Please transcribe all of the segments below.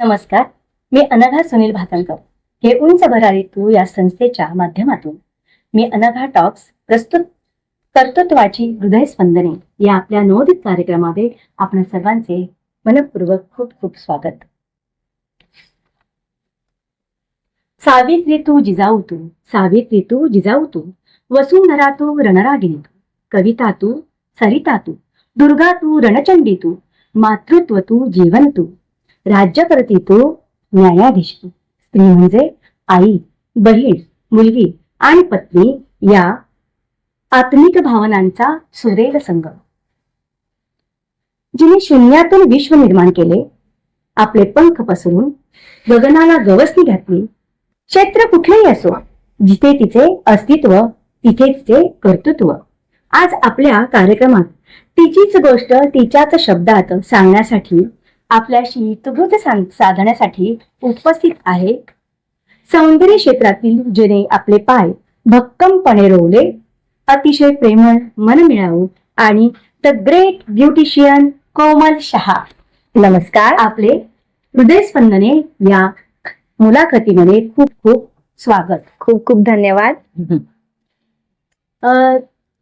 नमस्कार. मी अनघा सुनील भातणकर. हे उंच भरारी तू या संस्थेच्या माध्यमातून मी अनघा टॉक्स प्रस्तुत कर्तृत्वाची हृदयस्पंदने या आपल्या नवोदित कार्यक्रमामध्ये आपण सर्वांचे मनपूर्वक खूप खूप स्वागत. सावित्री तू जिजाऊ तू, सावित्री तू जिजाऊ तू, वसुंधरा तू रणरागिणी तू, कविता तू सरिता तू, दुर्गा तू रणचंडी तू, मातृत्व तू जीवन तू, राज्यकर्ती तू न्यायाधीश तू. स्त्री म्हणजे आई, बहीण, मुलगी आणि पत्नी या आत्मिक भावनांचा सुरेल संगम. जिने शून्यातून विश्व निर्माण केले, आपले पंख पसरून गगनाला गवसणी घातली. क्षेत्र कुठलेही असो, जिथे तिचे अस्तित्व तिथे तिचे कर्तृत्व. आज आपल्या कार्यक्रमात तिचीच गोष्ट तिच्याच शब्दात सांगण्यासाठी आपल्याशी तुभुत साधण्यासाठी उपस्थित आहे सौंदर्य क्षेत्रातील जिने आपले पाय भक्कमपणे रोवले, अतिशय प्रेमळ, मनमिळावू आणि द ग्रेट ब्युटिशियन कोमल शहा. नमस्कार. आपले हृदयस्पंदने या मुलाखतीमध्ये खूप खूप स्वागत. खूप खूप धन्यवाद.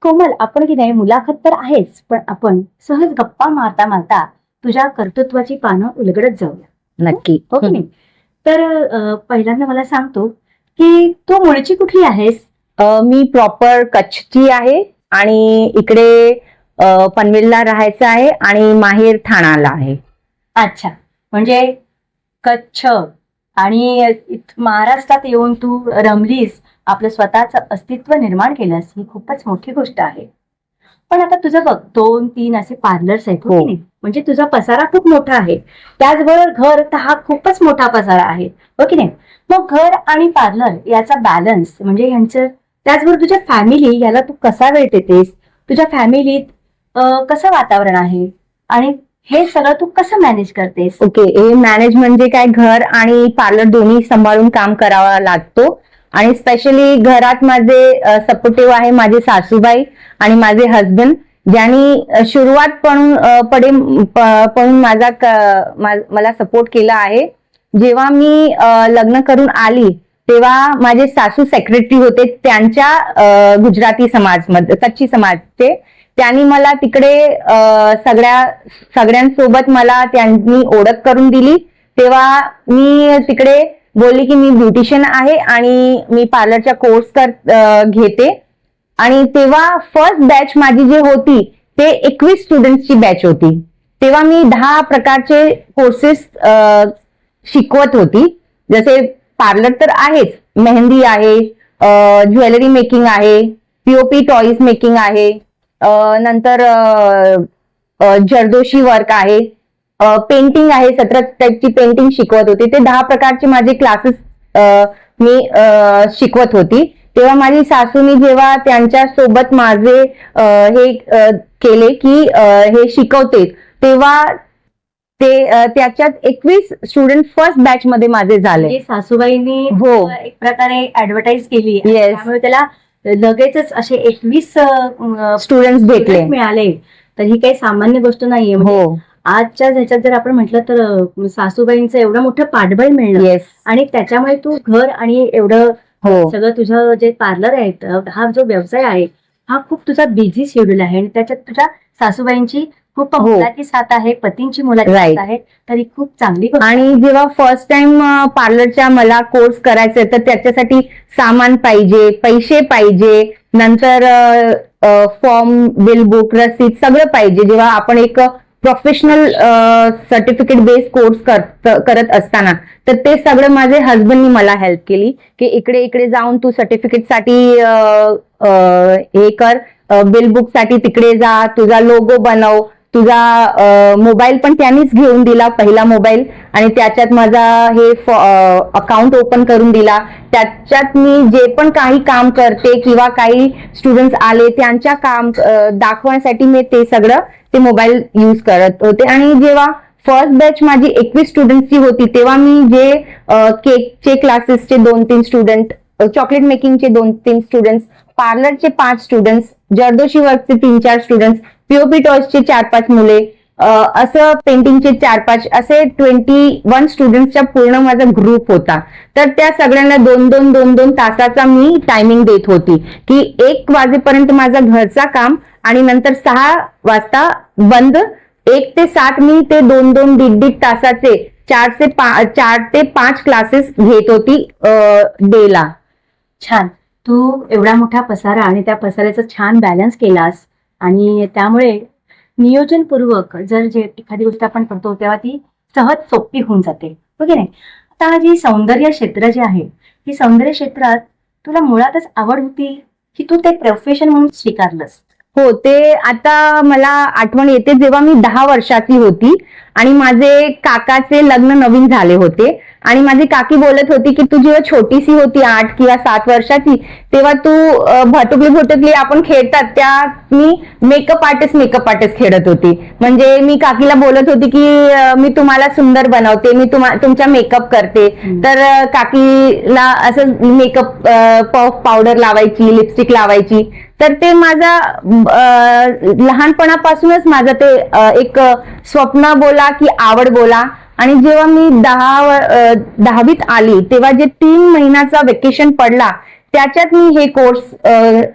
कोमल, आपण की नाही मुलाखत तर आहेच, पण आपण सहज गप्पा मारता मारता तुझ्या कर्तृत्वाची पानं उलगडत जाऊया. नक्की. हो की नाही? तर पहिल्यांदा मला सांगतो की तू मूळची कुठली आहेस? मी प्रॉपर कच्छची आहे आणि इकडे पनवेलला राहायचं आहे आणि माहेर ठाण्याला आहे. अच्छा, म्हणजे कच्छ आणि महाराष्ट्रात येऊन तू रमलीस, आपलं स्वतःचं अस्तित्व निर्माण केलंस, ही खूपच मोठी गोष्ट आहे. पण आता तुझं बघ 2-3 असे पार्लर्स आहेत, हो की नाही? म्हणजे तुझा पसारा खूप मोठा आहे. त्याचबरोबर घर तर हा खूपच मोठा पसारा आहे, हो की नाही? मग घर आणि पार्लर याचा बॅलन्स म्हणजे यांचं, त्याचबरोबर तुझ्या फॅमिली याला तू कसा वेळ देतेस? तुझ्या फॅमिलीत कसं वातावरण आहे आणि हे सगळं तू कसं मॅनेज करतेस? ओके, हे मॅनेज म्हणजे काय, घर आणि पार्लर दोन्ही सांभाळून काम करावा लागतो. आणि स्पेशली घरात माझे सपोर्टिव्ह आहे माझे सासूबाई आणि माझे हस्बंड, ज्यांनी सुरुवात पण मला सपोर्ट केला आहे. जेव्हा मी लग्न करून आली तेव्हा माझे सासू सेक्रेटरी होते त्यांच्या गुजराती समाजमध्ये, कच्छी समाजचे. त्यांनी मला तिकडे सगळ्यांसोबत मला त्यांनी ओळख करून दिली. तेव्हा मी तिकडे बोलली की मी ब्युटिशियन आहे आणि मी पार्लरचा कोर्स घेते. आणि तेव्हा फर्स्ट बॅच माझी जी होती ते 21 स्टुडंट्सची बॅच होती. तेव्हा मी 10 प्रकारचे कोर्सेस शिकवत होती. जसे पार्लर तर आहेच, मेहंदी आहे, ज्वेलरी मेकिंग आहे, पीओपी टॉईज मेकिंग आहे, नंतर जरदोशी वर्क आहे, पेंटिंग आहे, 17 टाईपची पेंटिंग शिकवत होती. ते 10 प्रकारचे माझे क्लासेस मी शिकवत होती. तेव्हा माझी सासूनी जेव्हा त्यांच्या सोबत माझे हे केले की हे शिकवते, तेव्हा ते त्याच्यात 21 स्टुडंट फर्स्ट बॅच मध्ये माझे झाले. सासूबाईंनी हो, एक प्रकारे ऍडव्हर्टाईज केली, त्यामुळे त्याला लगेचच असे 21 स्टुडंट्स भेटले, मिळाले. तर ही काही सामान्य गोष्ट नाहीये. हो, आजच्या ह्याच्यात जर आपण म्हटलं तर सासूबाईंचं एवढं मोठं पाठबळ मिळणं आणि त्याच्यामुळे तू घर आणि एवढं सगळं तुझं जे पार्लर आहे, हा जो व्यवसाय आहे, हा खूप तुझा बिझी शेड्यूल आहे आणि त्याच्यात तुझ्या सासूबाईंची खूप मुलाची साथ आहे, पतींची मुलाची साथ आहे, तरी खूप चांगली. आणि जेव्हा फर्स्ट टाइम पार्लरचा मला कोर्स करायचा तर त्याच्यासाठी सामान पाहिजे, पैसे पाहिजे, नंतर फॉर्म, बिल बुक, रसीद सगळं पाहिजे. जेव्हा आपण एक प्रोफेशनल सर्टिफिकेट बेस्ड कोर्स करत असताना, तर ते सगळं माझे हस्बंडनी मला हेल्प केली की इकडे इकडे जाऊन तू सर्टिफिकेट साठी हे कर, बिल बुक साठी तिकडे जा, तुझा लोगो बनव, तुझा मोबाईल पण त्यांनीच घेऊन दिला, पहिला मोबाईल, आणि त्याच्यात माझा हे अकाउंट ओपन करून दिला. त्याच्यात मी जे पण काही काम करते किंवा काही स्टुडंट्स आले त्यांच्या काम दाखवण्यासाठी मी ते सगळं ते मोबाईल यूज करत होते. आणि जेव्हा फर्स्ट बॅच माझी 21 स्टुडंट्सची होती तेव्हा मी जे केकचे क्लासेसचे 2-3 स्टुडंट, चॉकलेट मेकिंगचे 2-3 स्टुडंट्स, पार्लरचे 5 स्टुडंट्स, जरदोशी वर्कचे 3-4 स्टुडंट्स, पीओपी टॉयजचे 4-5 मुले, असं पेंटिंगचे 4-5 असे 21 स्टुडंट्सचा पूर्ण माझा ग्रुप होता. तर त्या सगळ्यांना 2-2 तासाचा मी टायमिंग देत होती की 1 वाजेपर्यंत माझं घरचा काम आणि नंतर 6 वाजता बंद. 1 ते 7 मी ते 2-2 दीड तासाचे 4 ते 5 क्लासेस घेत होती डेला. छान. तू एवढा मोठा पसारा आणि त्या पसाऱ्याचा छान बॅलन्स केलास आणि त्यामुळे नियोजनपूर्वक जर जे एखादी गोष्ट आपण करतो तेव्हा ती सहज सोपी होऊन जाते, हो की नाही? आता जी सौंदर्य क्षेत्र जे आहे, ही सौंदर्य क्षेत्रात तुला मुळातच आवड होती की तू ते प्रोफेशन म्हणून स्वीकारलंस? हो, ते आता मला आठवण येते जेव्हा मी 10 वर्षाची होती आणि माझे काकाचे लग्न नवीन झाले होते आणि माझी काकी बोलत होती की तू जेव्हा छोटीशी होती 8 किंवा 7 वर्षाची तेव्हा तू भटुकली आपण खेळतात त्या मी मेकअप आर्टिस्ट खेळत होती. म्हणजे मी काकीला बोलत होती की मी तुम्हाला सुंदर बनवते, मी तुमच्या मेकअप करते. तर काकीला असं मेकअप पावडर लावायची, लिपस्टिक लावायची. तर ते माझा लहानपणापासूनच माझं ते एक स्वप्न बोला की आवड बोला. आणि जेव्हा मी 10वीत आली तेव्हा जे 3 महिन्याचा वेकेशन पडला त्याच्यात मी हे कोर्स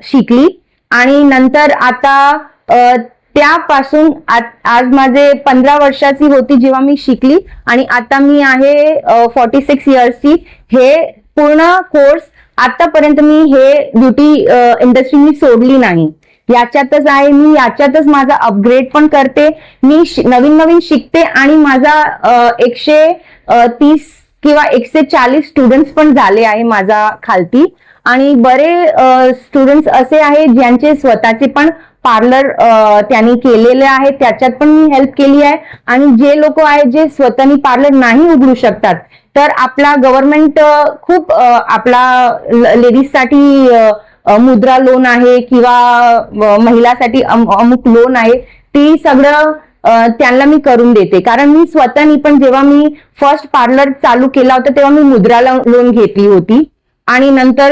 शिकली आणि नंतर आता त्यापासून आज माझे 15 वर्षाची होती जेव्हा मी शिकली आणि आता मी आहे 46 इयर्सची. हे पूर्ण कोर्स आतापर्यंत मी हे ब्युटी इंडस्ट्री मी सोडली नाही, याच्यातच आहे. मी याच्यातच माझा अपग्रेड पण करते, मी नवीन शिकते आणि माझा 130 किंवा 140 स्टुडंट्स पण झाले आहे माझा खालती. आणि बरे स्टुडंट्स असे आहे ज्यांचे स्वतःचे पण पार्लर त्यांनी केलेले आहे, त्याच्यात पण मी हेल्प केली आहे. आणि जे लोक आहेत जे स्वतःनी पार्लर नाही उघडू शकतात तर आपला गव्हर्नमेंट खूप आपला लेडीजसाठी मुद्रा लोन आहे किंवा महिलासाठी अमुक लोन आहे, ती सगळं त्यांना मी करून देते. कारण मी स्वतःनी पण जेव्हा मी फर्स्ट पार्लर चालू केला होता तेव्हा मी मुद्रा लोन घेतली होती आणि नंतर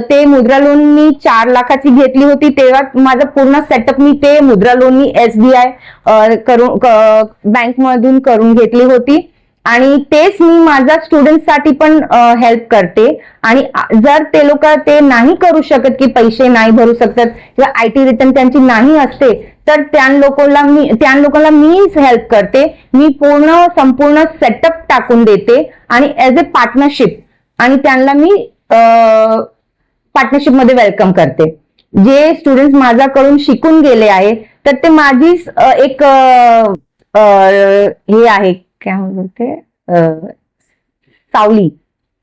ते मुद्रा लोन मी 4 लाखाची घेतली होती. तेव्हा माझं पूर्ण सेटअप मी ते मुद्रा लोन मी SBI करून बँक मधून करून घेतली होती. आणि तेच मी माझ्या स्टुडंटसाठी पण हेल्प करते. आणि जर ते लोक ते नाही करू शकत की पैसे नाही भरू शकतात किंवा IT रिटर्न त्यांची नाही असते तर त्या लोकांना मीच हेल्प करते. मी संपूर्ण सेटअप टाकून देते आणि ऍज अ पार्टनरशिप आणि त्यांना मी पार्टनरशिप मध्ये वेलकम करते. जे स्टुडंट माझ्याकडून शिकून गेले आहे तर ते माझीच एक हे आहे, काय बोलते, सावली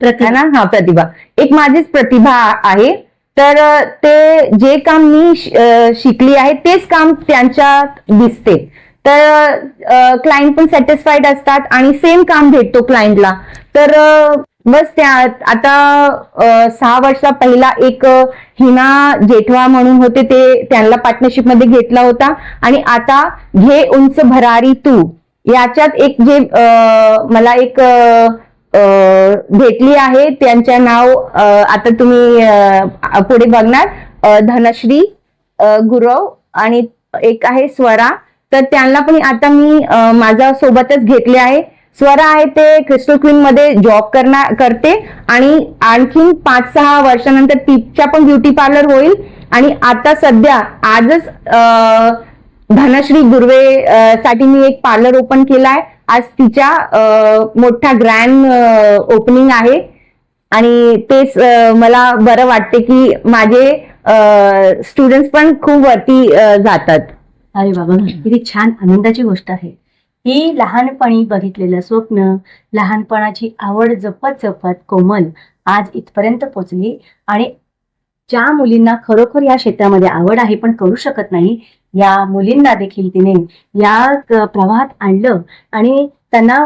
ना, हा, प्रतिभा, एक माझीच प्रतिभा आहे. तर ते जे काम मी शिकली आहे तेच काम त्यांच्यात दिसते. तर क्लायंट पण सॅटिस्फाईड असतात आणि सेम काम भेटतो क्लायंटला. तर बस आता 6 वर्षा पहिला एक हिना जेठवा म्हणून होते, ते त्यांना पार्टनरशिप मध्ये घेतला होता. आणि आता घे उंच भरारी तू याच्यात एक जे मला एक भेटली आहे, त्यांचे नाव आता तुम्ही पुढे बघणार, धनश्री गुरव आणि एक आहे स्वरा. तर त्यांना पण आता मी माझ्या सोबतच घेतले आहे. स्वरा आहे ते क्रिस्टल क्वीन मध्ये जॉब करते आणि आणखीन 5-6 वर्षानंतर तिच्या पण ब्युटी पार्लर होईल. आणि आता सध्या आजच धनश्री गुरवे साठी मी एक पार्लर ओपन केलाय. आज तिच्या मोठा ग्रँड ओपनिंग आहे आणि तेच मला बरं वाटते की माझे स्टुडंट्स पण खूप वरती जातात. अरे बाबा, किती छान आनंदाची गोष्ट आहे ही. लहानपणी बघितलेलं स्वप्न, लहानपणाची आवड जपत जपत कोमल आज इथपर्यंत पोहोचली. आणि ज्या मुलींना खरोखर या क्षेत्रामध्ये आवड आहे पण करू शकत नाही, या मुलींना देखील तिने या प्रवाहात आणलं आणि त्यांना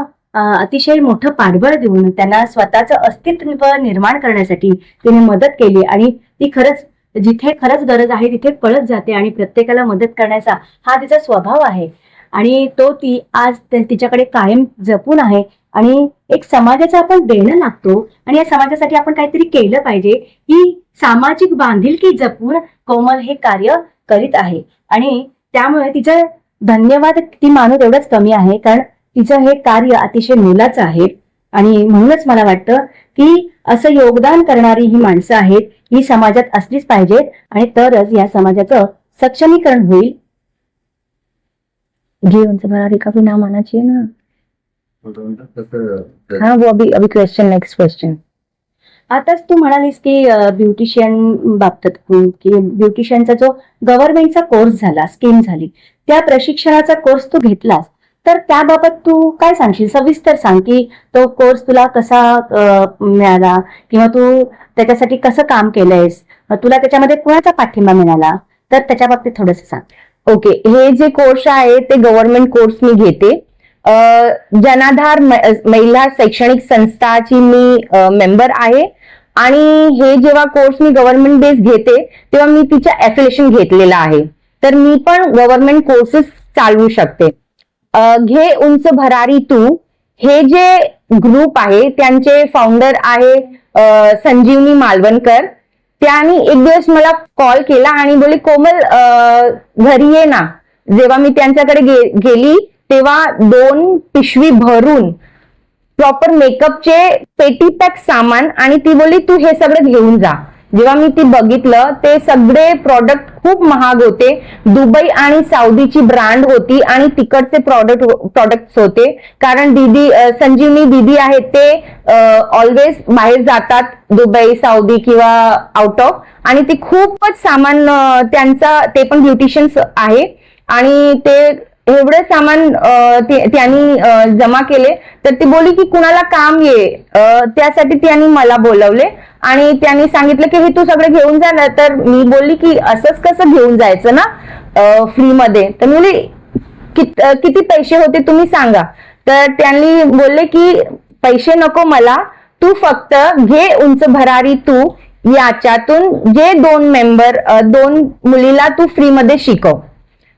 अतिशय मोठं पाठबळ देऊन त्यांना स्वतःचं अस्तित्व निर्माण करण्यासाठी तिने मदत केली. आणि ती खरंच जिथे खरंच गरज आहे तिथे पळत जाते आणि प्रत्येकाला मदत करण्याचा हा तिचा स्वभाव आहे. आणि तो ती आज तिच्याकडे कायम जपून आहे. आणि एक समाजाचा आपण देणं लागतो आणि या समाजासाठी आपण काहीतरी केलं पाहिजे, ही सामाजिक बांधिलकी जपून कोमल हे कार्य करीत आहे. आणि त्यामुळे तिचं धन्यवाद ती मानू तेवढंच कमी आहे, कारण तिचं हे कार्य अतिशय मोलाचं आहे. आणि म्हणूनच मला वाटतं की असं योगदान करणारी ही माणसं आहेत, ही समाजात असलीच पाहिजेत, आणि तरच या समाजाचं सक्षमीकरण होईल. जी उनसे भरारी का भी नाम आना चाहिए ना. हाँ वो अभी क्वेश्चन, नेक्स्ट क्वेश्चन. आताच तू म्हणालीस की ब्युटिशियन बाबतीत की ब्युटिशियनचा जो गव्हर्नमेंटचा कोर्स झाला, स्कीम झाली, त्या प्रशिक्षणाचा कोर्स तू घेतलास, तर त्याबाबत तू काय सांगशील? सविस्तर सांग की तो कोर्स तुला कसा मिळाला, किंवा तू त्याच्यासाठी कसं काम केलंयस, तुला त्याच्यामध्ये कुणाचा पाठिंबा मिळाला, तर त्याच्या बाबतीत थोडंसं सांग. ओके, हे जे कोर्स आहे ते गव्हर्नमेंट कोर्स मी घेते. जनाधार महिला शैक्षणिक संस्थाची मी मेंबर आहे, आणि हे जेव्हा कोर्स मी गव्हर्नमेंट बेस घेते तेव्हा मी तिच्या एफिलिएशन घेतलेलं आहे, तर मी पण गव्हर्नमेंट कोर्सेस चालवू शकते. घे उंच भरारी तू हे जे ग्रुप आहे त्यांचे फाउंडर आहे संजीवनी मालवणकर. त्यांनी एक दिवस मला कॉल केला आणि बोलले, कोमल घरी ये ना. जेव्हा मी त्यांच्याकडे गेली तेव्हा 2 पिशवी भरून प्रॉपर मेकअपचे पेटी पॅक सामान, आणि ती बोलली तू हे सगळं घेऊन जा. जेव्हा मी ती बघितलं ते सगळे प्रॉडक्ट खूप महाग होते, दुबई आणि सौदीची ब्रँड होती, आणि तिकडचे प्रॉडक्ट्स होते. कारण संजीवनी दीदी आहेत ते ऑलवेज बाहेर जातात, दुबई, सौदी किंवा आउट ऑफ, आणि ते खूपच सामान त्यांचा, ते पण ब्युटिशियन्स आहे, आणि ते एवढे सामान त्यांनी जमा केले. तर ती बोलली की कुणाला काम ये, त्यासाठी त्यांनी मला बोलवले आणि त्यांनी सांगितलं की हे तू सगळं घेऊन जा ना. तर मी बोलली की असंच कसं घेऊन जायचं ना फ्री मध्ये. तर मी बोलली किती पैसे होते तुम्ही सांगा. तर त्यांनी बोलले की पैसे नको मला, तू फक्त घे उंच भरारी तू, याच्यातून जे 2 मुलीला तू फ्री मध्ये शिकव.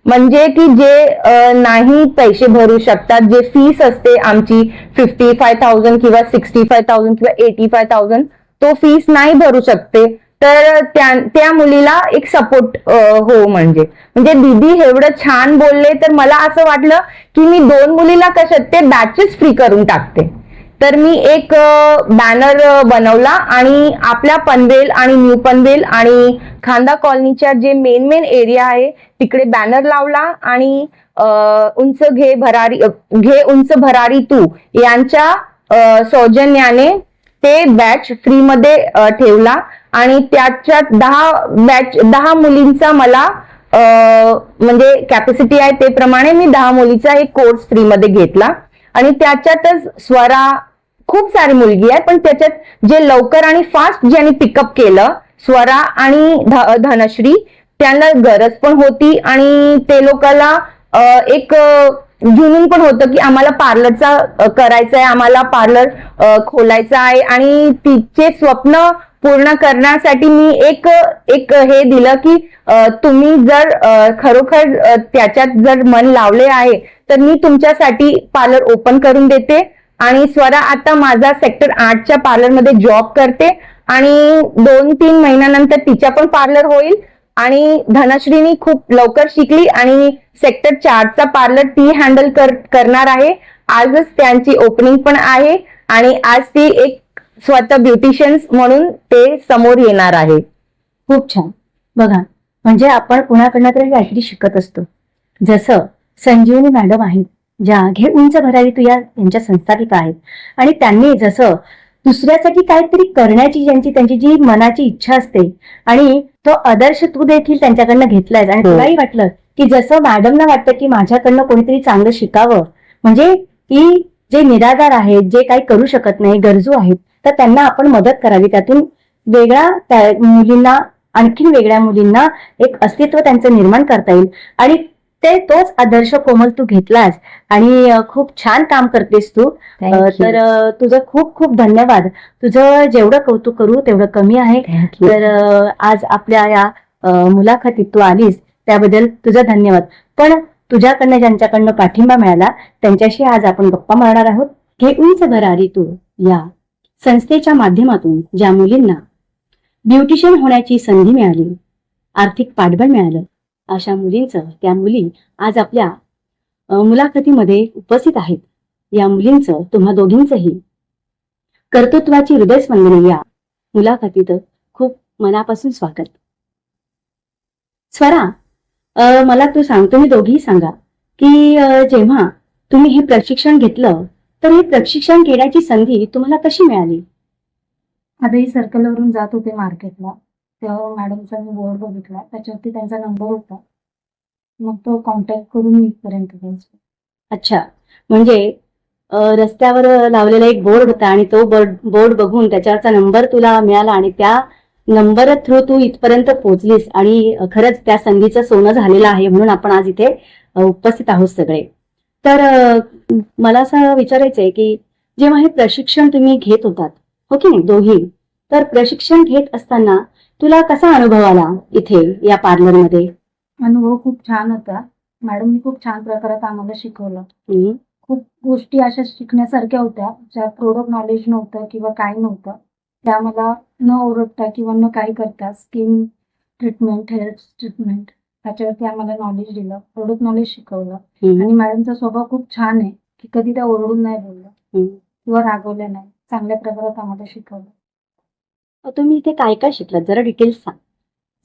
म्हणजे की जे नाही पैसे भरू शकतात, जे फीस असते आमची 55,000 किंवा 65,000 किंवा 85,000, तो फीस नाही भरू शकते, तर त्या मुलीला एक सपोर्ट हो. म्हणजे दीदी एवढं छान बोलले, तर मला असं वाटलं की मी 2 मुलीला कशा ते बॅचेस फ्री करून टाकते. तर मी एक बॅनर बनवला आणि आपल्या पनवेल आणि न्यू पनवेल आणि खांदा कॉलनीच्या जे मेन एरिया आहे तिकडे बॅनर लावला, आणि घे उंच भरारी तू यांच्या सौजन्याने ते बॅच फ्री मध्ये ठेवला, आणि त्याच्यात 10 मुलींचा मला म्हणजे कॅपॅसिटी आहे ते प्रमाणे मी 10 मुलीचा एक कोर्स फ्री मध्ये घेतला. आणि त्याच्यातच स्वरा खूप सारी मुलगी आहे, पण त्याच्यात जे लवकर आणि फास्ट ज्यांनी पिकअप केलं, स्वरा आणि धनश्री, त्यांना गरज पण होती, आणि ते लोकांना एक जुनून पण होतं की आम्हाला पार्लरचा करायचं आहे, आम्हाला पार्लर खोलायचं आहे, आणि तिचे स्वप्न पूर्ण करण्यासाठी मी एक हे दिलं की तुम्ही जर खरोखर त्याच्यात जर मन लावले आहे तर मी तुमच्यासाठी पार्लर ओपन करून देते. आणि स्वरा आता माझा सेक्टर 8च्या पार्लरमध्ये जॉब करते, आणि 2-3 महिन्यानंतर तिच्या पण पार्लर होईल. आणि धनश्रीनी खूप लवकर शिकली आणि सेक्टर 4चा पार्लर ती हँडल करणार आहे. आजच त्यांची ओपनिंग पण आहे, आणि आज ती एक स्वतः ब्युटिशियन्स म्हणून ते समोर येणार आहे. खूप छान. बघा, म्हणजे आपण कुणाकडनं तरी काहीतरी शिकत असतो. जसं संजीवनी मॅडम आहेत, ज्या घे उंच भरारी तू यांच्या संस्थापिका आहेत, आणि त्यांनी जसं दुसऱ्यासाठी काहीतरी करण्याची त्यांची जी मनाची इच्छा असते, आणि तो आदर्श तू देखील त्यांच्याकडनं घेतलायस, आणि तुलाही वाटलं की जसं मॅडमना वाटतं की माझ्याकडनं कोणीतरी चांगलं शिकावं, म्हणजे की जे निराधार आहेत, जे काही करू शकत नाही, गरजू आहेत, तर त्यांना आपण मदत करावी. त्यातून मुलींना, आणखीन वेगळ्या मुलींना एक अस्तित्व त्यांचं निर्माण करता येईल. आणि तोच आदर्श कोमल तू घेतलास, आणि खूप छान काम करतेस तू. तर तुझं खूप खूप धन्यवाद. तुझं जेवढं कौतुक करू तेवढं कमी आहे. तर आज आपल्या या मुलाखतीत तू आलीस त्याबद्दल तुझं धन्यवाद. पण तुझ्याकडनं ज्यांच्याकडनं पाठिंबा मिळाला त्यांच्याशी आज आपण गप्पा मारणार आहोत. घे उंच भरारी तू या संस्थेच्या माध्यमातून ज्या मुलींना ब्युटिशियन होण्याची संधी मिळाली, आर्थिक पाठबळ मिळालं, अशा मुलींचं, त्या मुली आज आपल्या मुलाखतीमध्ये उपस्थित आहेत या मुलींचं, तुम्हा दोघींचंही कर्तृत्वाची हृदयस्पंदने या मुलाखतीत खूप मनापासून स्वागत. स्वरा, मला तुम्ही दोघी सांगा की जेव्हा तुम्ही हे प्रशिक्षण घेतलं तर हे प्रशिक्षण घेण्याची संधी तुम्हाला कशी मिळाली? आधी सर्कलवरून जात होते मार्केटला, तेव्हा मॅडमचा मी बोर्ड बघितला, त्याच्यावरती त्यांचा नंबर होता. मग तो कॉन्टॅक्ट करून मी इथपर्यंत पोहोचले. अच्छा, म्हणजे रस्त्यावर लावलेला एक बोर्ड होता आणि तो बोर्ड बघून त्याच्यावरचा नंबर तुला मिळाला आणि त्या नंबर थ्रू तू इथपर्यंत पोहोचलीस आणि खरंच त्या संधीचं सोनं झालेलं आहे म्हणून आपण आज इथे उपस्थित आहोत सगळे. तर मला असं विचारायचंय की जेव्हा हे प्रशिक्षण तुम्ही घेत होतात, हो की नाही दोघी, तर प्रशिक्षण घेत असताना तुला कसा अनुभव आला इथे या पार्लरमध्ये? अनुभव खूप छान होता. मॅडमनी खूप छान प्रकारात आम्हाला शिकवलं. खूप गोष्टी अशा शिकण्यासारख्या होत्या ज्या प्रोडक्ट नॉलेज नव्हतं किंवा काही नव्हतं, त्या मला न ओरडता किंवा न काही करता स्किन ट्रीटमेंट, हेअर ट्रीटमेंट त्याच्यावरती आम्हाला नॉलेज दिलं, प्रोडक्ट नॉलेज शिकवलं. आणि मॅडमचा स्वभाव खूप छान आहे की कधी त्या ओरडून नाही बोलल्या किंवा रागवल्या नाही, चांगल्या प्रकारात आम्हाला शिकवलं. तुम्ही इथे काय काय शिकलात जरा डिटेल्स सांग.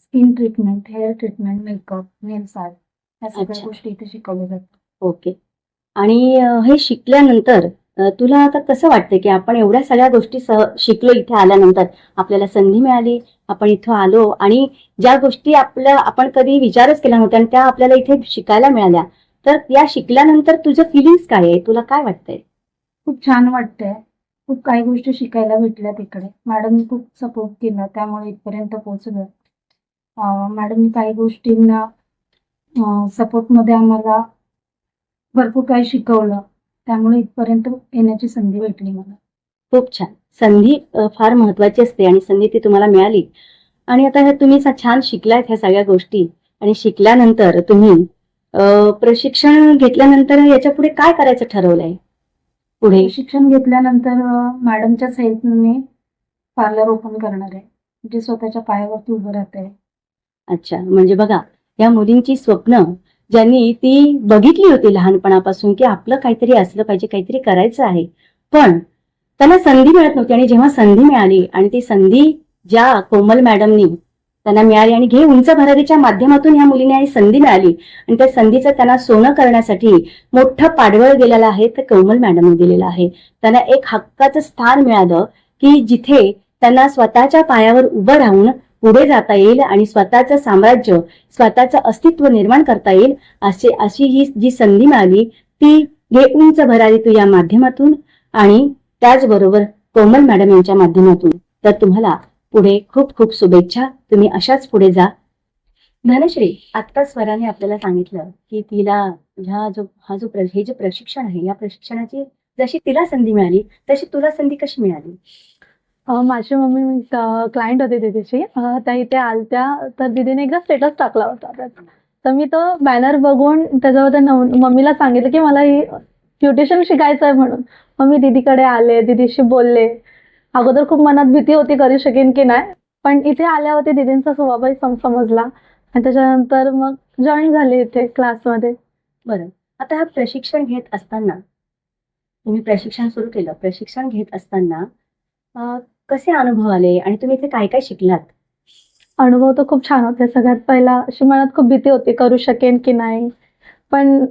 Skin treatment, hair treatment, makeup, nails art या सगळ्या अच्छा. गोष्टी इथे शिकवल्या जातात. ओके. आणि हे शिकल्यानंतर तुला आता कसं वाटतं की आपण एवढ्या सगळ्या गोष्टी शिकलो इथे आल्यानंतर, आपल्याला संधी मिळाली, आपण इथं आलो आणि ज्या गोष्टी आपण कधी विचारच केल्या नव्हत्या आणि त्या आपल्याला इथे शिकायला मिळाल्या, तर या शिकल्यानंतर तुझं फिलिंग्स काय आहे? तुला काय वाटतंय? खूप छान वाटतंय. खूप काही गोष्टी शिकायला भेटल्या तिकडे. मॅडमनी खूप सपोर्ट केला, त्यामुळे इथपर्यंत पोहोचलो. मॅडमनी काही गोष्टींना सपोर्टमध्ये आम्हाला भरपूर काही शिकवलं, त्यामुळे इथपर्यंत येण्याची संधी भेटली मला. खूप छान. संधी फार महत्वाची असते आणि संधी ती तुम्हाला मिळाली. आणि आता तुम्ही छान शिकलात ह्या सगळ्या गोष्टी आणि शिकल्यानंतर तुम्ही प्रशिक्षण घेतल्यानंतर याच्या पुढे काय करायचं ठरवलंय? पुढे शिक्षण घेतल्यानंतर मॅडमच्याच हेल्पने पार्लर ओपन करणार आहे, जे स्वतःच्या पायावरती उभं राहत आहे. अच्छा, म्हणजे बघा, या मुलींची स्वप्न ज्यांनी ती बघितली होती लहानपणापासून की आपलं काहीतरी असलं पाहिजे, काहीतरी करायचं आहे, पण त्यांना संधी मिळत नव्हती आणि जेव्हा संधी मिळाली आणि ती संधी ज्या कोमल मॅडमनी त्यांना मिळाली आणि घे उंच भरारीच्या माध्यमातून ह्या मुलीने ही संधी मिळाली आणि त्या संधीचं त्यांना सोनं करण्यासाठी मोठं पाठबळ दिलेलं आहे तर कोमल मॅडमने दिलेलं आहे. त्यांना एक हक्काचं स्थान मिळालं की जिथे त्यांना स्वतःच्या पायावर उभं राहून पुढे जाता येईल आणि स्वतःचं साम्राज्य, स्वतःचं अस्तित्व निर्माण करता येईल. अशी ही जी संधी मिळाली ती घे उंच भरारी तू या माध्यमातून आणि त्याचबरोबर कोमल मॅडम यांच्या माध्यमातून. तर तुम्हाला पुढे खूप खूप शुभेच्छा. तुम्ही अशाच पुढे जा. धनश्री, आत्ता स्वराने आपल्याला सांगितलं की तिला हे जे प्रशिक्षण आहे या प्रशिक्षणाची जशी तिला संधी मिळाली तशी तुला संधी कशी मिळाली? माझी मम्मी क्लायंट होती दीदीची, त्या इथे आलत्या, तर दीदीने एकदा स्टेटस टाकला होता त्याचा. तर मी तो बॅनर बघून त्याच्यावर मम्मीला सांगितलं की मला ही ब्युटिशियन शिकायचं आहे म्हणून. मग मी दीदीकडे आले, दीदीशी बोलले. अगोदर खूप मनात भीती होती, करू शकेन की नाही, पण इथे आल्यावरती दीदींचा स्वभावही समजला आणि त्याच्यानंतर मग जॉईन झाले इथे क्लासमध्ये. बरं, आता हा प्रशिक्षण घेत असताना तुम्ही प्रशिक्षण सुरू केलं, प्रशिक्षण घेत असताना कसे अनुभव आले आणि तुम्ही इथे काय काय शिकलात? अनुभव तर खूप छान होते. सगळ्यात पहिला अशी मनात खूप भीती होती, करू शकेन की नाही, पण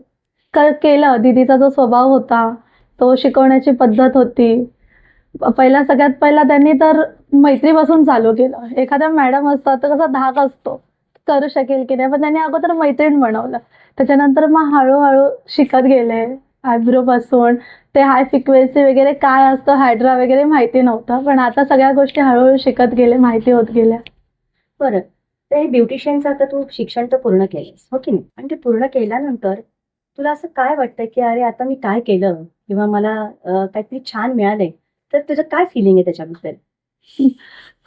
केलं. दीदीचा जो स्वभाव होता, तो शिकवण्याची पद्धत होती. सगळ्यात पहिला त्यांनी तर मैत्रीपासून चालू केलं. एखाद्या मॅडम असतात तर कसा धाक असतो, करू शकेल की नाही, पण त्यांनी अगोदर मैत्रीण बनवलं. त्याच्यानंतर मग हळूहळू शिकत गेले. आयब्रो पासून ते हाय फ्रिक्वेन्सी वगैरे काय असतं, हायड्रा वगैरे माहिती नव्हतं, पण आता सगळ्या गोष्टी हळूहळू शिकत गेले, माहिती होत गेल्या. बरं, ते ब्युटिशियनचं आता तू शिक्षण तर पूर्ण केलंस, हो की नाही? आणि ते पूर्ण केल्यानंतर तुला असं काय वाटतं की अरे आता मी काय केलं किंवा मला काहीतरी छान मिळालंय, तर तुझं काय फिलिंग आहे त्याच्याबद्दल?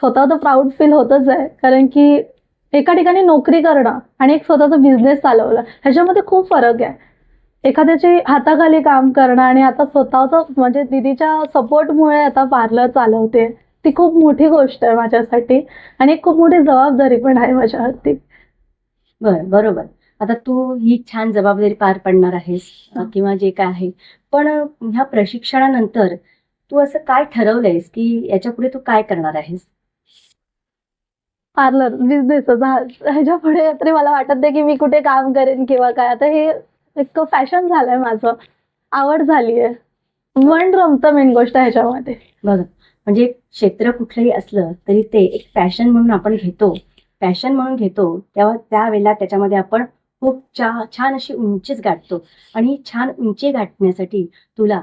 स्वतः तर प्राऊड फील होतच आहे, कारण की एका ठिकाणी नोकरी करणं आणि एक स्वतःचा बिझनेस चालवला, ह्याच्यामध्ये खूप फरक आहे. एखाद्याची हाताखाली काम करणं आणि आता स्वतःचं, म्हणजे दीदीच्या सपोर्टमुळे आता पार्लर चालवते, ती खूप मोठी गोष्ट आहे माझ्यासाठी आणि एक खूप मोठी जबाबदारी पण आहे माझ्यावरती. बरं, बरोबर. आता तू ही छान जबाबदारी पार पाडणार आहेस किंवा जे काय आहे, पण ह्या प्रशिक्षणानंतर तू असं काय ठरवलंयस की याच्या पुढे तू काय करणार आहेस? पार्लर बिझनेस ह्याच्या पुढे तरी मला वाटत नाही की मी कुठे काम करेन किंवा काय. आता हे एक फॅशन झालंय माझं, आवड झालीये, मन रमतं मेन गोष्ट ह्याच्यामध्ये. बघा, म्हणजे क्षेत्र कुठलंही असलं तरी ते एक पॅशन म्हणून आपण घेतो, तेव्हा त्यावेळेला त्याच्यामध्ये आपण खूप छान अशी उंचीच गाठतो. आणि छान उंची गाठण्यासाठी तुला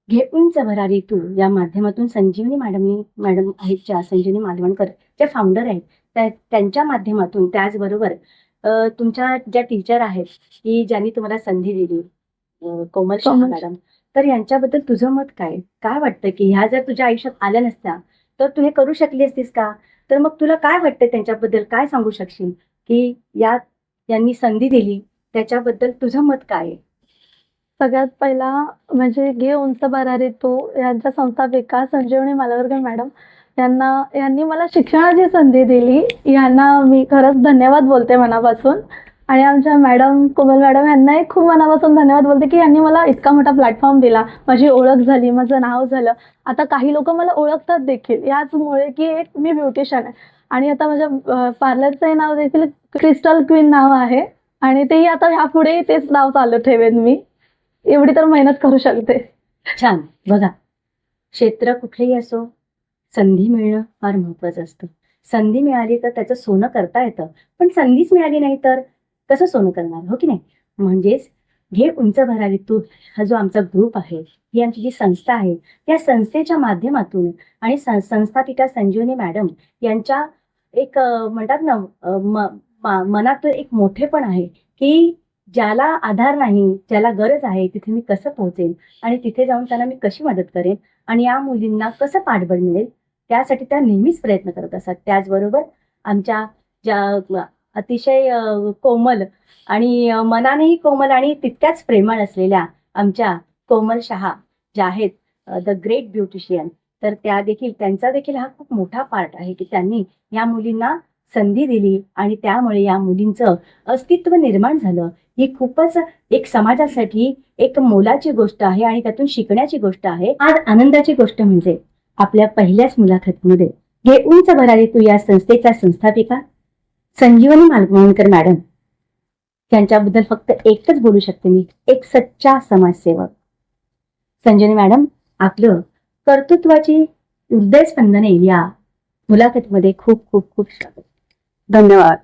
घे उंच भरारी तू या माध्यमातून संजीवनी मॅडम आहेत, ज्या संजीवनी मालवणकर ज्या फाउंडर आहेत, त्यांच्या माध्यमातून, त्याचबरोबर तुमच्या ज्या टीचर आहेत की ज्यांनी तुम्हाला संधी दिली, कोमल शहा मॅडम, तर यांच्याबद्दल तुझं मत काय वाटतं की ह्या जर तुझ्या आयुष्यात आल्या नसत्या तर तू हे करू शकली असतीस का? तर मग तुला काय वाटतं त्यांच्याबद्दल, काय सांगू शकशील की यांनी संधी दिली त्याच्याबद्दल तुझं मत काय आहे? सगळ्यात पहिला म्हणजे घे उंच भरारी तू यांच्या संस्थापिका संजीवनी मालवणकर मॅडम यांनी मला शिक्षणाची संधी दिली. यांना मी खरंच धन्यवाद बोलते मनापासून. आणि आमच्या मॅडम कोमल मॅडम यांनाही खूप मनापासून धन्यवाद बोलते की यांनी मला इतका मोठा प्लॅटफॉर्म दिला, माझी ओळख झाली, माझं नाव झालं. आता काही लोक मला ओळखतात देखील याचमुळे की एक मी ब्युटिशियन आहे. आणि आता माझ्या पार्लरचं नाव देखील क्रिस्टल क्वीन नाव आहे. आणि तेही आता ह्यापुढे तेच नाव चालू ठेवेन मी, एवढी तर मेहनत करू शकते. छान. बघा, क्षेत्र कुठलेही असो, संधी मिळणं फार महत्वाचं असतं. संधी मिळाली तर त्याचं सोनं करता येतं, पण संधीच मिळाली नाही तर कसं सोनं करणार, हो की नाही? म्हणजेच घे उंच भरारी तू हा जो आमचा ग्रुप आहे, ही आमची जी संस्था आहे, या संस्थेच्या माध्यमातून आणि संस्थापिका संजीवनी मॅडम यांच्या एक म्हणतात ना मनात एक मोठेपण आहे की ज्याला आधार नाही, ज्याला गरज आहे, तिथे मी कसं पोहोचेन आणि तिथे जाऊन त्यांना मी कशी मदत करेन आणि या मुलींना कसं पाठबळ मिळेल, त्यासाठी त्या नेहमीच प्रयत्न करत असतात. त्याचबरोबर आमच्या ज्या अतिशय कोमल आणि मनानेही कोमल आणि तितक्याच प्रेमळ असलेल्या आमच्या कोमल शहा ज्या आहेत द ग्रेट ब्युटिशियन, तर त्यांचा देखील हा खूप मोठा पार्ट आहे की त्यांनी या मुलींना संधी दिली आणि त्यामुळे या मुलींचं अस्तित्व निर्माण झालं. ही खूपच एक समाजासाठी एक मोलाची गोष्ट आहे आणि त्यातून शिकण्याची गोष्ट आहे. आज आनंदाची गोष्ट म्हणजे आपल्या पहिल्याच मुलाखतीमध्ये घे उंच भरारी तू या संस्थेच्या संस्थापिका संजीवनी मालवणकर मॅडम यांच्याबद्दल फक्त एकच बोलू शकते मी, एक सच्चा समाजसेवक. संजीवनी मॅडम, आपलं कर्तृत्वाची हृदयस्पंदने या मुलाखतीमध्ये खूप खूप खूप स्वागत. धन्यवाद.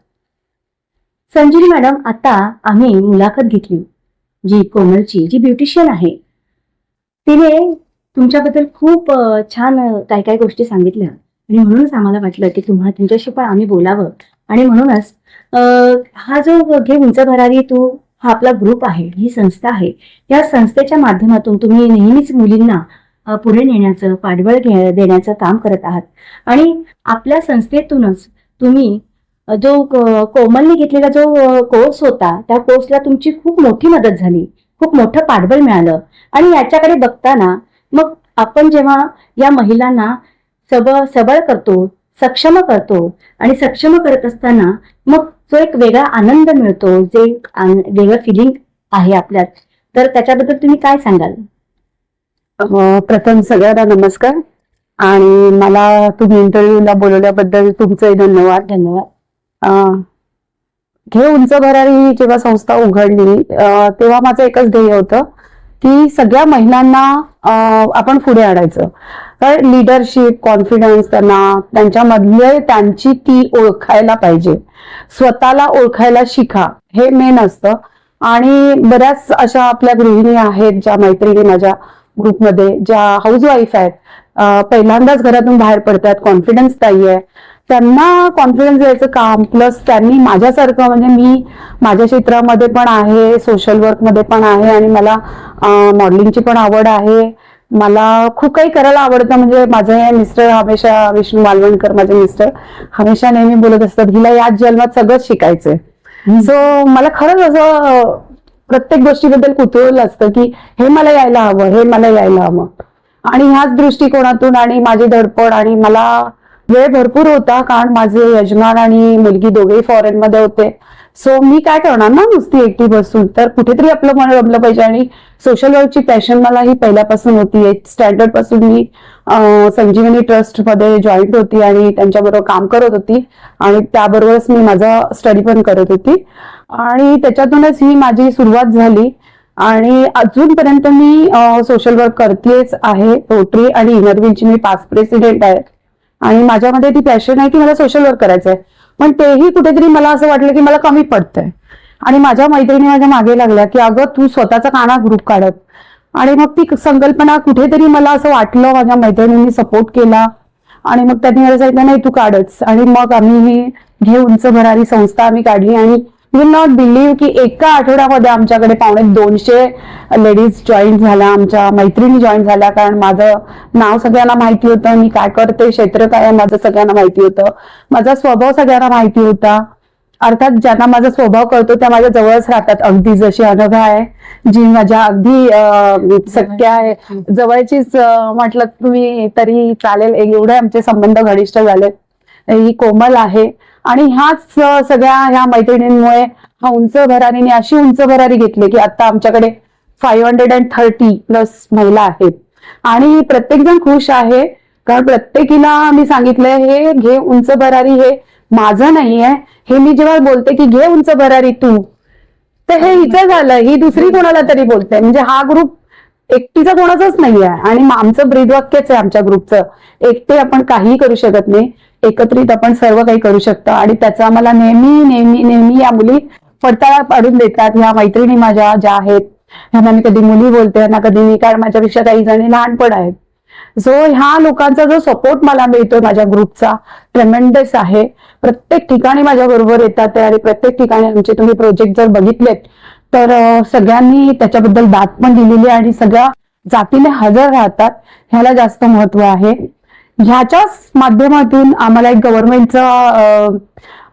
संजीवनी मॅडम, आता आम्ही मुलाखत घेतली जी कोमलची, जी ब्युटिशियन आहे, तिने तुमच्याबद्दल खूप छान काय काय गोष्टी सांगितल्या आणि म्हणूनच आम्हाला वाटलं की तुमच्याशी पण आम्ही बोलावं. आणि म्हणूनच हा जो घे उंच भरारी तू हा आपला ग्रुप आहे, ही संस्था आहे, या संस्थेच्या माध्यमातून तुम्ही नेहमीच मुलींना पुढे नेण्याचं, पाठबळ देण्याचं काम करत आहात. आणि आपल्या संस्थेतूनच तुम्ही जो कोमलने घेतलेला जो कोर्स होता, त्या कोर्सला तुमची खूप मोठी मदत झाली, खूप मोठं पाठबळ मिळालं. आणि याच्याकडे बघताना मग आपण जेव्हा या महिलांना सबळ करतो, सक्षम करतो आणि सक्षम करत असताना मग जो एक वेगळा आनंद मिळतो, जे वेगळं फिलिंग आहे आपल्यात, तर त्याच्याबद्दल तुम्ही काय सांगाल? प्रथम सगळ्यांना नमस्कार आणि मला तुम्ही इंटरव्ह्यूला बोलवल्याबद्दल तुमचंही धन्यवाद. घे उंच भरारी जेव्हा संस्था उघडली तेव्हा माझं एकच ध्येय होतं की सगळ्या महिलांना आपण पुढे आणायचं. तर लिडरशिप, कॉन्फिडन्स त्यांच्यामधले त्यांची ती ओळखायला पाहिजे, स्वतःला ओळखायला शिका, हे मेन असतं. आणि बऱ्याच अशा आपल्या गृहिणी आहेत, ज्या मैत्रिणी माझ्या ग्रुपमध्ये ज्या हाऊसवाईफ आहेत, पहिल्यांदाच घरातून बाहेर पडतात, कॉन्फिडन्स नाहीये, त्यांना कॉन्फिडन्स द्यायचं काम. प्लस त्यांनी माझ्यासारखं, म्हणजे मी माझ्या क्षेत्रामध्ये पण आहे, सोशल वर्क मध्ये पण आहे आणि मला मॉडेलिंगची पण आवड आहे, मला खूप काही करायला आवडतं. म्हणजे माझे मिस्टर हमेशा, विष्णू मालवणकर माझे मिस्टर, हमेशा नेहमी बोलत असतात हिला याच जन्मात सगळंच शिकायचंय. सो मला खरंच असं प्रत्येक गोष्टीबद्दल कुतूहल असतं की हे मला यायला हवं, हे मला यायला हवं. आणि ह्याच दृष्टिकोनातून आणि माझी धडपड, आणि मला वेळ भरपूर होता कारण माझे यजमान आणि मुलगी दोघेही फॉरेन मध्ये होते. सो मी काय करणार ना नुसती एकटी बसून, तर कुठेतरी आपलं मन रमलं पाहिजे. आणि सोशल वर्कची पॅशन मला ही पहिल्यापासून होती. 8th स्टँडर्ड पासून मी संजीवनी ट्रस्ट मध्ये जॉईंट होती आणि त्यांच्याबरोबर काम करत होती आणि त्याबरोबरच मी माझा स्टडी पण करत होती आणि त्याच्यातूनच ही माझी सुरुवात झाली. आणि अजूनपर्यंत मी सोशल वर्क करतेच आहे. रोटरी आणि इनरव्हीलची मी पास्ट प्रेसिडेंट आहे आणि माझ्यामध्ये ती पॅशन आहे की मला सोशल वर्क करायचं आहे. पण तेही कुठेतरी मला असं वाटलं की मला कमी पडतंय आणि माझ्या मैत्रिणी माझ्या मागे लागल्या की अगं तू स्वतःचा काना ग्रुप काढत. आणि मग ती संकल्पना कुठेतरी मला असं वाटलं, माझ्या मैत्रिणींनी सपोर्ट केला आणि मग त्यांनी मला सांगितलं नाही तू काढच. आणि मग आम्ही ही घे उंच भरारी संस्था आम्ही काढली आणि यू विल नॉट बिलीव्ह की एका आठवड्यामध्ये आमच्याकडे 250 लेडीज जॉईन झाल्या, आमच्या मैत्रिणी जॉईन झाल्या. कारण माझं नाव सगळ्यांना माहिती होतं, मी काय करते, क्षेत्र काय आहे माझं सगळ्यांना माहिती होतं, माझा स्वभाव सगळ्यांना माहिती होता. अर्थात ज्यांना माझा स्वभाव कळतो त्या माझ्या जवळच राहतात, अगदी जशी अनघा आहे जी माझ्या अगदी सख्य आहे, जवळचीच म्हटलं तुम्ही तरी चालेल, एवढे आमचे संबंध घनिष्ठ झालेत. ही कोमल आहे आणि ह्याच सगळ्या ह्या मैत्रिणींमुळे हा उंच भरारीने अशी उंच भरारी घेतली की आता आमच्याकडे 530+ महिला आहेत आणि प्रत्येक जण खुश आहे. कारण प्रत्येकीला मी सांगितलंय हे घे उंच भरारी हे माझं नाहीये. हे मी जेव्हा बोलते की घे उंच भरारी तू, तर हे हिचं झालं, ही दुसरी कोणाला तरी बोलते. म्हणजे हा ग्रुप एकटीचा कोणाचाच नाही आहे आणि आमचं ब्रीदवाक्यच आहे आमच्या ग्रुपचं, एकटे आपण काहीही करू शकत नाही, एकत्रित आपण सर्व काही करू शकतो. आणि त्याचा मला नेहमी नेहमी नेहमी या मुली पडताळा पाडून देतात. ह्या मैत्रिणी माझ्या ज्या आहेत ह्यांना मी कधी मुली बोलते, ह्यांना कधी मी, कारण माझ्यापेक्षा काही जणी लहानपण आहेत. सो ह्या लोकांचा जो सपोर्ट मला मिळतोय माझ्या ग्रुपचा ट्रेमेंडस आहे. प्रत्येक ठिकाणी माझ्या बरोबर येतात आणि प्रत्येक ठिकाणी आमचे तुम्ही प्रोजेक्ट जर बघितलेत तर सगळ्यांनी त्याच्याबद्दल दाद पण दिलेली आहे आणि सगळ्या जातीने हजर राहतात. ह्याला जास्त महत्व आहे. ह्याच्याच माध्यमातून आम्हाला एक गव्हर्नमेंटचा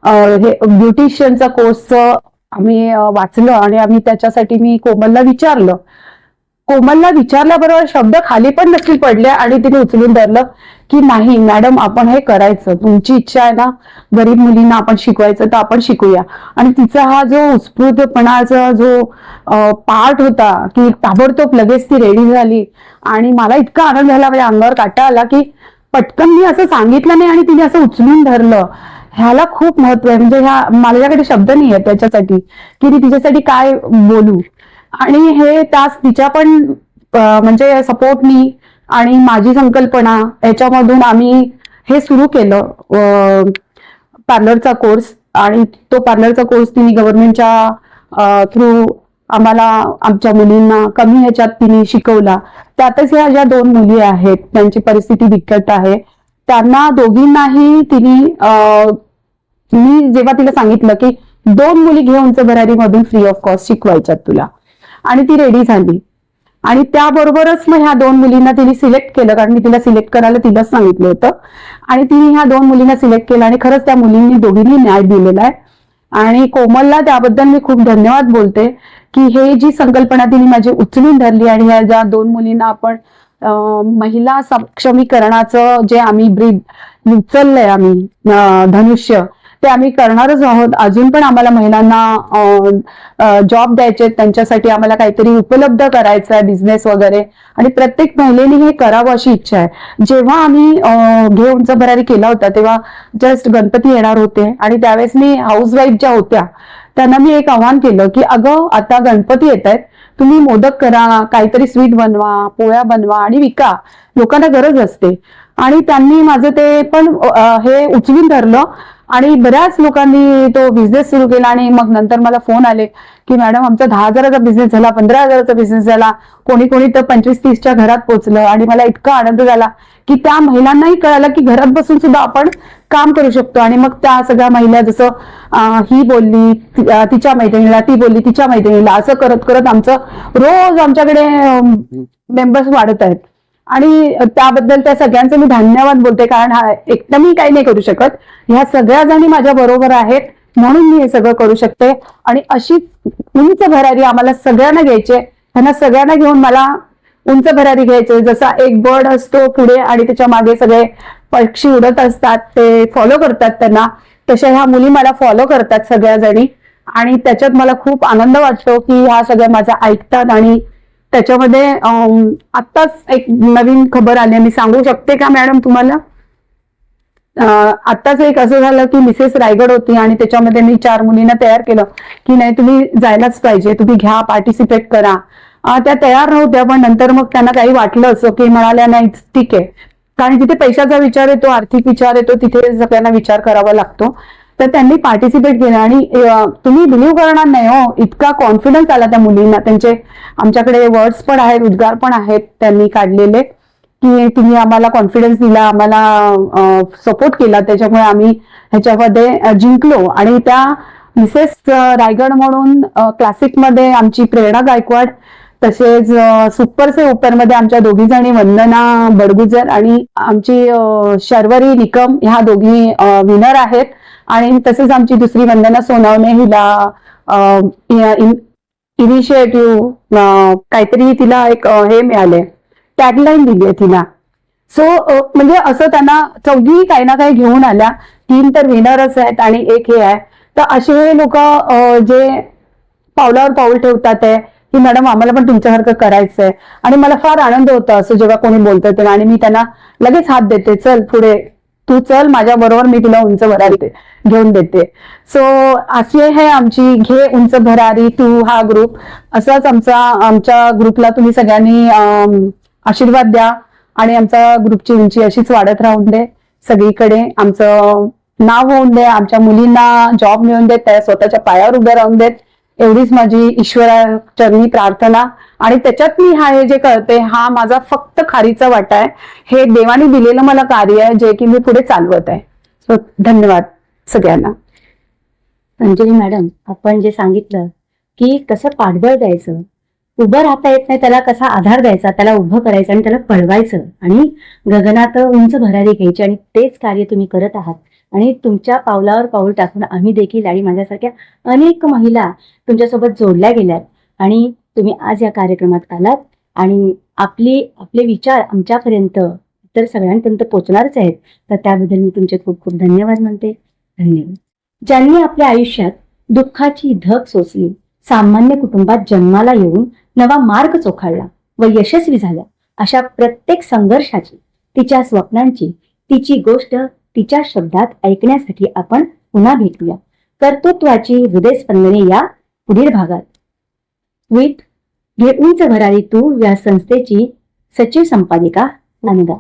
हे ब्युटिशियनचा कोर्स आम्ही वाचलं आणि आम्ही त्याच्यासाठी मी कोमलला विचारल्याबरोबर शब्द खाली पण नसतील पडले आणि तिने उचलून धरलं की नाही मॅडम आपण हे करायचं, तुमची इच्छा आहे ना गरीब मुलींना आपण शिकवायचं तर आपण शिकूया. आणि तिचा हा जो उत्स्फूर्तपणाचा जो पार्ट होता की ताबडतोब लगेच ती रेडी झाली आणि मला इतका आनंद झाला, माझ्या अंगावर काटा आला की पटकन मी असं सांगितलं नाही आणि तिने असं उचलून धरलं. ह्याला खूप महत्व आहे. म्हणजे माझ्याकडे शब्द नाही आहे त्याच्यासाठी की मी तिच्यासाठी काय बोलू. आणि हे तास तिच्या पण म्हणजे सपोर्टनी आणि माझी संकल्पना याच्यामधून आम्ही हे सुरू केलं पार्लरचा कोर्स. आणि तो पार्लरचा कोर्स तिने गव्हर्नमेंटच्या थ्रू आम्हाला आमच्या मुलींना कमी ह्याच्यात तिने शिकवला. त्यातच ह्या ज्या 2 मुली आहेत त्यांची परिस्थिती बिकट आहे, त्यांना दोघींनाही तिने मी जेव्हा तिला सांगितलं की 2 मुली घे उंच भरारी मधून फ्री ऑफ कॉस्ट शिकवायच्यात तुला, आणि ती रेडी झाली. आणि त्याबरोबरच मग ह्या 2 मुलींना तिने सिलेक्ट केलं, कारण मी तिला सिलेक्ट करायला तिलाच सांगितलं होतं. आणि तिने ह्या 2 मुलींना सिलेक्ट केलं आणि खरंच त्या मुलींनी दोघींनी न्याय दिलेला आहे. आणि कोमलला त्याबद्दल मी खूप धन्यवाद बोलते की हे जी संकल्पना तिने माझी उचलून धरली आणि ह्या ज्या 2 मुलींना आपण महिला सक्षमीकरणाचं जे आम्ही ब्रीद उचललंय आम्ही धनुष्य ते आम्ही करणारच आहोत. अजून पण आम्हाला महिलांना जॉब द्यायचे, त्यांच्यासाठी आम्हाला काहीतरी उपलब्ध करायचं आहे, बिझनेस वगैरे. आणि प्रत्येक महिलेने हे करावं अशी इच्छा आहे. जेव्हा आम्ही घे उंच भरारी केला होता तेव्हा जस्ट गणपती येणार होते आणि त्यावेळेस मी हाऊसवाईफ ज्या होत्या त्यांना मी एक आव्हान केलं की अगं आता गणपती येत आहेत, तुम्ही मोदक करा, काहीतरी स्वीट बनवा, पोळ्या बनवा आणि विका, लोकांना गरज असते. आणि त्यांनी माझं ते पण हे उचलून धरलं आणि बऱ्याच लोकांनी तो बिझनेस सुरू केला. आणि मग नंतर मला फोन आले की मॅडम आमचा 10,000चा बिझनेस झाला, 15,000चा बिझनेस झाला, कोणी कोणी तर 25-30च्या घरात पोहोचलं. आणि मला इतका आनंद झाला की त्या महिलांनाही कळालं की घरात बसून सुद्धा आपण काम करू शकतो. आणि मग त्या सगळ्या महिला जसं ही बोलली तिच्या मैत्रिणीला, ती बोलली तिच्या मैत्रिणीला, असं करत करत आमचं रोज आमच्याकडे मेंबर्स वाढत आहेत. आणि त्याबद्दल त्या सगळ्यांचं मी धन्यवाद बोलते, कारण एकटं मी काही नाही करू शकत, ह्या सगळ्या जणी माझ्या बरोबर आहेत म्हणून मी हे सगळं करू शकते. आणि अशी उंच भरारी आम्हाला सगळ्यांना घ्यायचे, ह्यांना सगळ्यांना घेऊन मला उंच भरारी घ्यायचे. जसा एक बर्ड असतो पुढे आणि त्याच्या मागे सगळे पक्षी उडत असतात, ते फॉलो करतात त्यांना, तशा ह्या मुली मला फॉलो करतात सगळ्या जणी. आणि त्याच्यात मला खूप आनंद वाटतो की ह्या सगळ्या माझ्या ऐकतात. आणि त्याच्यामध्ये आत्ताच एक नवीन खबर आली, मी सांगू शकते का मॅडम तुम्हाला? आत्ताच एक असं झालं की मिसेस रायगड होती आणि त्याच्यामध्ये मी 4 मुलींना तयार केलं की नाही तुम्ही जायलाच पाहिजे, तुम्ही घ्या, पार्टिसिपेट करा. त्या तयार नव्हत्या, पण नंतर मग त्यांना काही वाटलं असं की म्हणाल्या नाही ठीक आहे, कारण जिथे पैशाचा विचार येतो, आर्थिक विचार येतो, तिथे सगळ्यांना विचार करावा लागतो. तर त्यांनी पार्टिसिपेट केलं आणि तुम्ही बिलीव्ह करणार नाही हो, इतका कॉन्फिडन्स आला त्या मुलींना. त्यांचे आमच्याकडे वर्ड्स पण आहेत, उद्गार पण आहेत त्यांनी काढलेले की तुम्ही आम्हाला कॉन्फिडन्स दिला, आम्हाला सपोर्ट केला, त्याच्यामुळे आम्ही ह्याच्यामध्ये जिंकलो. आणि त्या मिसेस रायगड म्हणून क्लासिकमध्ये आमची प्रेरणा गायकवाड, तसेच सुपर से उपर मध्ये आमच्या दोघी जणी वंदना बडगुजर आणि आमची शर्वरी निकम ह्या दोघी विनर आहेत. आणि तसेच आमची दुसरी वंदना सोनवणे, हिला इनिशिएटिव्ह काहीतरी तिला एक हे मिळाले, टॅगलाईन दिली आहे तिला. सो म्हणजे असं त्यांना चौघी काही ना काही घेऊन आल्या. 3 तर विनरच आहेत आणि एक हे आहे. तर असे लोक जे पावलावर पाऊल ठेवतात आहे की मॅडम आम्हाला पण तुमच्यासारखं करायचंय. आणि मला फार आनंद होता असं जेव्हा कोणी बोलतं तेव्हा, आणि मी त्यांना लगेच हात देते, चल पुढे तू चल माझ्या बरोबर, मी तुला उंच भरारी घेऊन देते. सो अशी आहे आमची घे उंच भरारी तू हा ग्रुप. असाच आमच्या ग्रुपला तुम्ही सगळ्यांनी आशीर्वाद द्या आणि आमच्या ग्रुपची उंची अशीच वाढत राहून दे, सगळीकडे आमचं नाव होऊन दे, आमच्या मुलींना जॉब मिळून देत, त्या स्वतःच्या पायावर उभ्या राहून देत, एवढीच माझी ईश्वराचरणी प्रार्थना. आणि त्याच्यात मी हे जे करते हा माझा फक्त खारीचा वाटा आहे, हे देवाने दिलेलं मला कार्य आहे जे की मी पुढे चालवत आहे. सो धन्यवाद सगळ्यांना. अंजली मॅडम, आपण जे सांगितलं की कसं पाठबळ द्यायचं, उभं राहता येत नाही त्याला कसा आधार द्यायचा, त्याला उभं करायचं आणि त्याला पळवायचं आणि गगनात उंच भरारी घ्यायची, आणि तेच कार्य तुम्ही करत आहात. आणि तुमच्या पावलावर पाऊल टाकून आम्ही देखील आणि माझ्यासारख्या अनेक महिला तुमच्यासोबत जोडल्या गेल्यात. आणि तुम्ही आज या कार्यक्रमात आलात आणि आपले विचार आमच्यापर्यंत तर सगळ्यांपर्यंत पोहोचणारच आहेत. तर त्याबद्दल मी तुमचे खूप खूप धन्यवाद म्हणते. धन्यवाद. ज्यांनी आपल्या आयुष्यात दुःखाची धग सोसली, सामान्य कुटुंबात जन्माला येऊन नवा मार्ग चोखाळला व यशस्वी झाल्या, अशा प्रत्येक संघर्षाची, तिच्या स्वप्नांची, तिची गोष्ट तिच्या शब्दात ऐकण्यासाठी आपण पुन्हा भेटूया. कर्तृत्वाची हृदयस्पंदने या पुढील भागात. विथ घे उंच भरारी तू या संस्थेची सचिव संपादिका अनगा.